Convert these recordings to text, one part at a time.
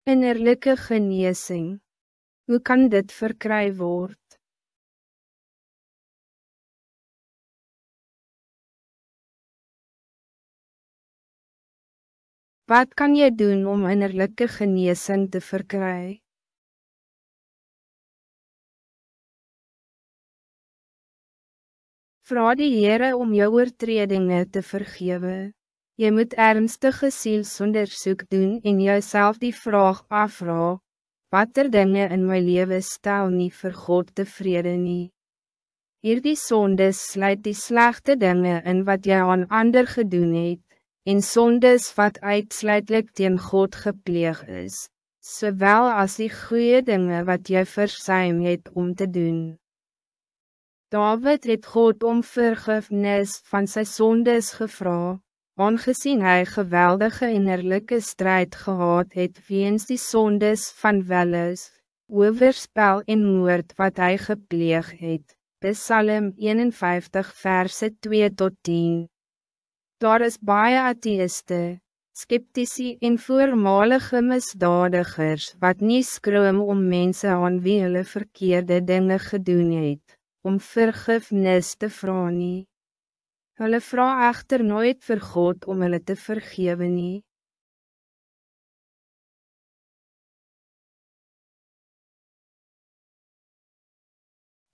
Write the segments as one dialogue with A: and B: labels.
A: Innerlijke genezing. Hoe kan dit verkry word? Wat kan je doen om innerlijke genezing te verkry? Vra die Heere om jou oortredinge te vergewe. Je moet ernstige zielsonderzoek doen en jouself die vraag afvra, wat dinge in my leven stel nie vir God tevrede nie. Hierdie sondes sluit die slechte dinge in wat jy aan ander gedoen het, en sondes wat uitsluitlik teen God gepleeg is, sowel as die goeie dinge wat jy versuim het om te doen. David het God om vergifnis van sy sondes gevra, aangezien hij geweldige innerlijke strijd gehad het weens die sondes van wellus, oorspel en moord wat hij gepleeg het. Psalm 51 verse 2-10. Daar is baie atheïste, skeptici en voormalige misdadigers wat nie skroom om mense aan wie hulle verkeerde dinge gedoen het, om vergifnis te vra nie. Hulle vra echter nooit vir God om hulle te vergewe nie.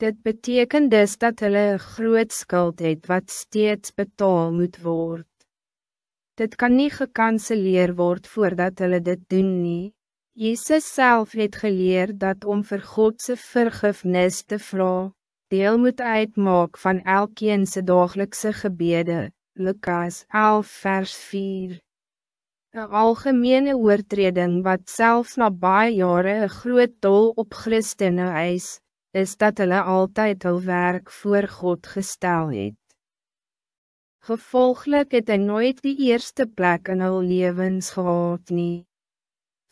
A: Dit betekent dus dat hulle een groot skuld het wat steeds betaal moet word. Dit kan niet gekanceleer word voordat hulle dit doen nie. Jezus zelf het geleerd dat om vir Godse vergifnis te vra, deel moet uitmaak van elkeen se daaglikse gebede, Lukas 11 vers 4. Een algemene oortreding wat zelfs na baie jare een groot tol op Christene eis, is dat hulle altyd hul werk voor God gestel het. Gevolglik het hy nooit die eerste plek in hul lewens gehad nie.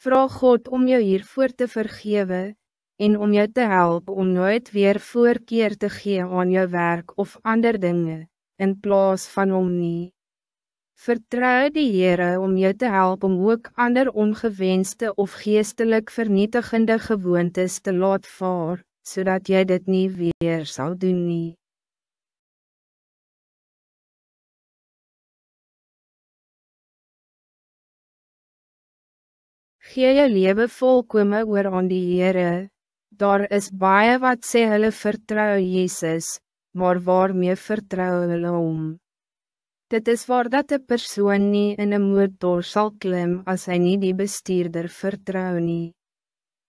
A: Vra God om jou hiervoor te vergewe, en om jou te helpen om nooit weer voorkeer te gee aan jou werk of ander dinge, in plaas van om nie. Vertrouw die Heere om jou te helpen om ook ander ongewenste of geestelijk vernietigende gewoontes te laat vaar, zodat jij dit niet weer zal doen nie. Gee jou leven volkome oor aan die Heere. Daar is baie wat sê hulle vertrou Jezus, maar waarmee vertrou hulle om? Dit is waar dat de persoon nie in een motor sal klim as hy nie die bestuurder vertrou nie.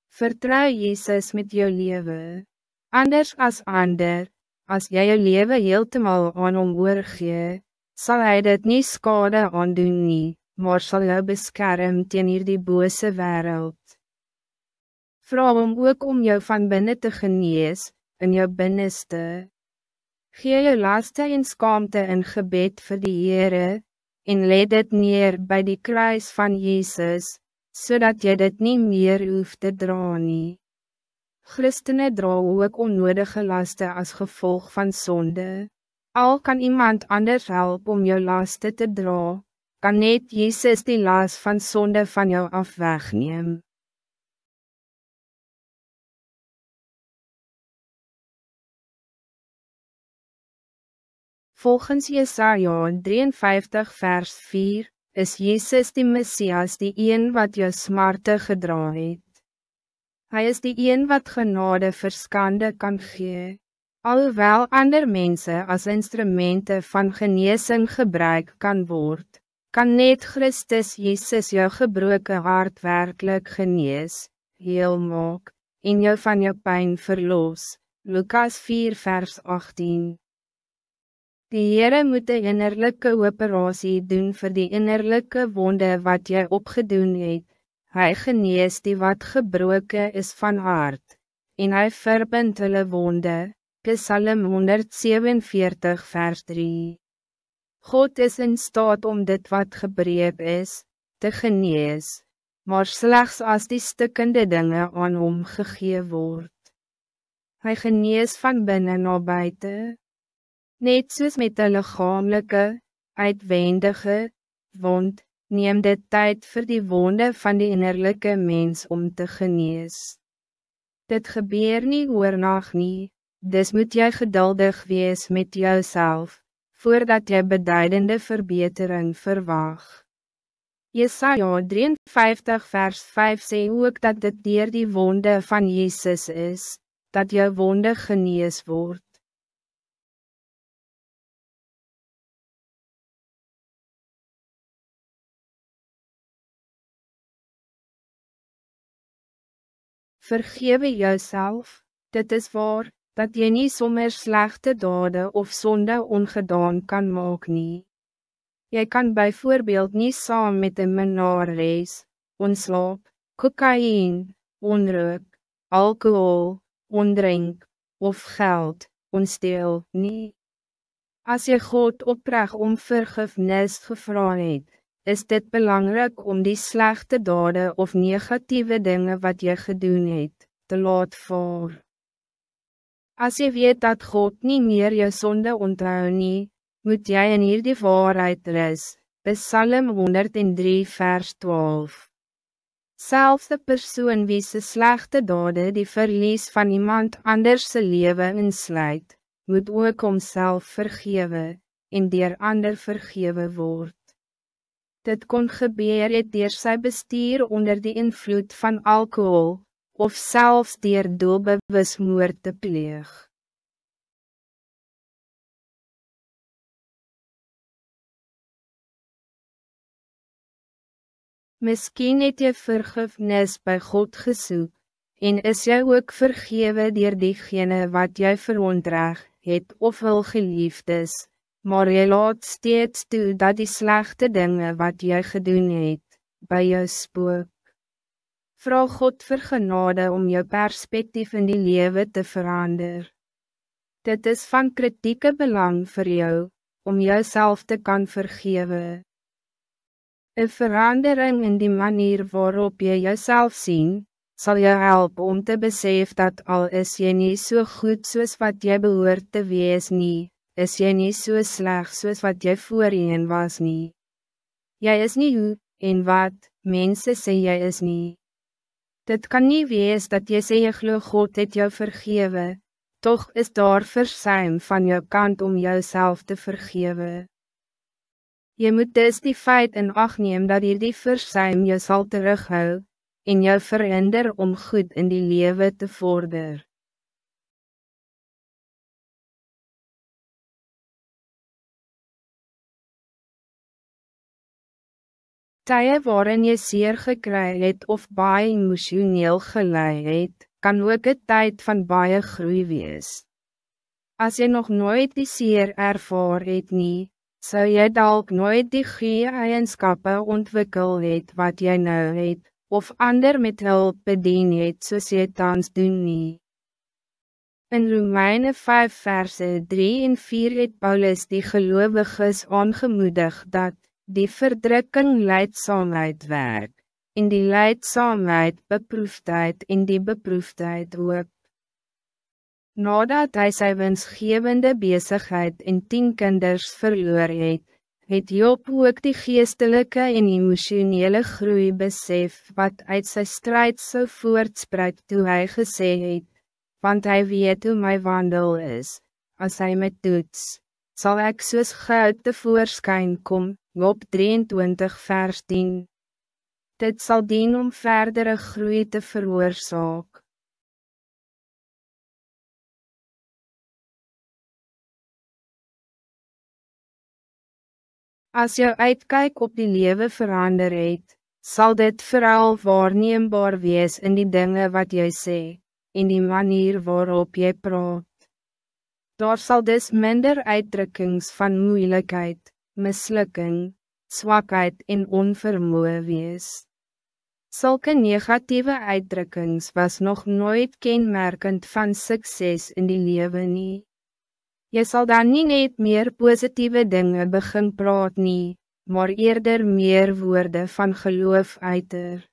A: Vertrou Jezus met jou leven. Anders as ander, as jy jou leven heeltemal aan hom oorgee, sal hy dit nie skade aandoen nie, maar sal jou beskerm teen hierdie bose wêreld. Vra hom ook om jou van binnen te genees, in jou binneste. Gee jou laste en skaamte in gebed vir die Heere, en let dit neer by die kruis van Jezus, zodat jy dit nie meer hoef te dra nie. Christene dra ook onnodige laste as gevolg van sonde. Al kan iemand anders help om jou laste te dra, kan net Jezus die las van sonde van jou af wegneem. Volgens Jesaja 53 vers 4, is Jezus die Messias die een wat jou smarte gedra het. Hij is die een wat genade vir skande kan gee. Alhoewel ander mense as instrumenten van genezing gebruik kan word, kan net Christus Jezus jou gebroken hart werkelijk genees, heel maak, en jou van jou pijn verloos. Lukas 4 vers 18. Die Heere moet een innerlijke operatie doen voor die innerlijke wonde wat jy opgedoen het. Hij genees die wat gebroken is van hart, en hij verbindt hulle wonde. Psalm 147 vers 3. God is in staat om dit wat gebreek is, te genees, maar slechts als die stukkende dingen aan hom gegee word. Hij genees van binnen na buiten. Net soos met een lichamelijke, uitwendige, wond, neem dit tijd voor die wonde van die innerlijke mens om te genees. Dit gebeur nie oornag nie, dus moet jy geduldig wees met jouself, voordat jy beduidende verbetering verwag. Jesaja 53 vers 5 sê ook dat dit deur die wonde van Jezus is, dat jou wonde genees word. Vergewe jouself, dit is waar, dat jy nie sommer slegte dade of sonde ongedaan kan maak nie. Jy kan bijvoorbeeld niet saam met een minnaar reis, onslaap, cocaïne, onrook, alcohol, ondrink, of geld, onsteel, nie. As jy God opreg om vergifnis gevra het, is dit belangrijk om die slechte dade of negatieve dingen wat jy gedoen het, te laat vaar. As jy weet dat God niet meer jou sonde onthou nie, moet jy in hierdie waarheid rus, Psalm 103 vers 12. Selfs de persoon wie se slegte dade die verlies van iemand anders se lewe insluit, moet ook homself vergewe, en deur ander vergewe word. Dit kon gebeur het deur sy bestuur onder die invloed van alcohol, of selfs deur doelbewus moord te pleeg. Miskien het jy vergifnis bij God gesoek, en is jy ook vergewe deur diegene wat jy verontreg het of wil geliefdes, maar jy laat steeds toe dat die slechte dingen wat jy gedoen het, by jou spook. Vra God vir genade om jou perspectief in die lewe te verander. Dit is van kritieke belang voor jou, om jouself te kan vergewe. Een verandering in die manier waarop je jezelf ziet, zal je helpen om te beseffen dat al is je niet zo goed soos wat jy behoort te wees nie, is jy niet zo sleg soos wat jy voorheen was nie. Jy is niet hoe, en wat, mensen sê jy is nie. Dit kan niet wees dat jy sê jy glo God het jou vergewe, toch is daar versuim van jou kant om jouself te vergewe. Je moet dus die feit in acht neem dat hierdie versuim jou sal terughou, en jou verhinder om goed in die lewe te vorder. Tye waarin jy seer gekry het of baie emotioneel gelei het, kan ook 'n tyd van baie groei wees. As jy nog nooit die seer ervaar het nie, sou jy dalk nooit die goeie eienskappe ontwikkel het wat jy nou het, of ander met hulp bedien het soos jy tans doen nie. In Romeine 5 verse 3 en 4 het Paulus die gelowiges aangemoedig dat die verdrukking lydsaamheid werk, en die lydsaamheid beproefdheid en die beproefdheid hoop. Nadat hy sy winsgewende besigheid en 10 kinders verloor het Job ook die geestelike en emotionele groei besef wat uit sy strijd so voortspruit toe hy gesê het, want hy weet hoe my wandel is, as hy my toets, sal ek soos goud tevoorskyn kom, Job 23 vers 10. Dit zal dien om verdere groei te veroorsaak. As jou uitkyk op die lewe verander het, sal dit vooral waarneembaar wees in die dingen wat jy sê, en die manier waarop jy praat. Daar sal dus minder uitdrukkings van moeilijkheid, mislukking, zwakheid en onvermoë wees. Sulke negatieve uitdrukkings was nog nooit kenmerkend van sukses in die lewe nie. Jy sal dan nie net meer positieve dingen begin praat nie, maar eerder meer woorde van geloof uiter.